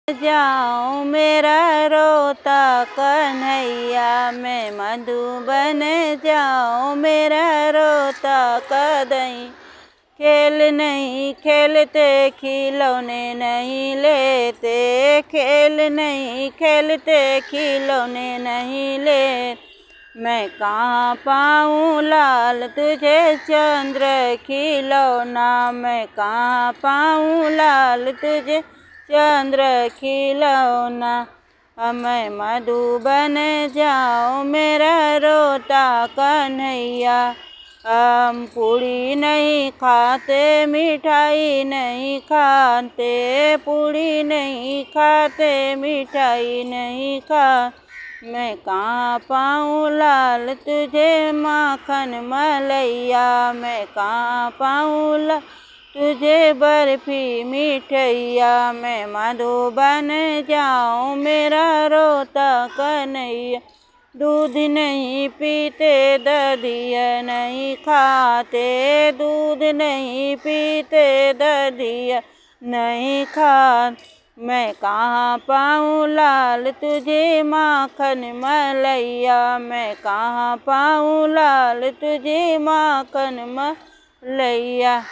जाऊं मेरा रोता कन्हैया, मैं मधुबन जाऊं मेरा रोता कदई। खेल नहीं खेलते खिलौने नहीं लेते, खेल नहीं खेलते खिलौने नहीं ले। मैं कहाँ पाऊँ लाल तुझे चंद्र खिलौना, मैं कहाँ पाऊँ लाल तुझे चंद्र खिलौना। मैं मधुबन जाऊँ मेरा रोता कन्हैया। हम पूड़ी नहीं खाते मिठाई नहीं खाते, पूड़ी नहीं खाते मिठाई नहीं खा। मैं कहाँ पाऊँ लाल तुझे माखन मलैया, मैं कहाँ पाऊँ लाल तुझे बर्फी मिठैया। मैं मधुबन जाऊँ मेरा रोता कन्हैया। दूध नहीं पीते दधिया नहीं खाते, दूध नहीं पीते दधिया नहीं खाते। मैं कहाँ पाऊँ लाल तुझे माखन मलैया, मैं कहाँ पाऊँ लाल तुझे माखन मलैया।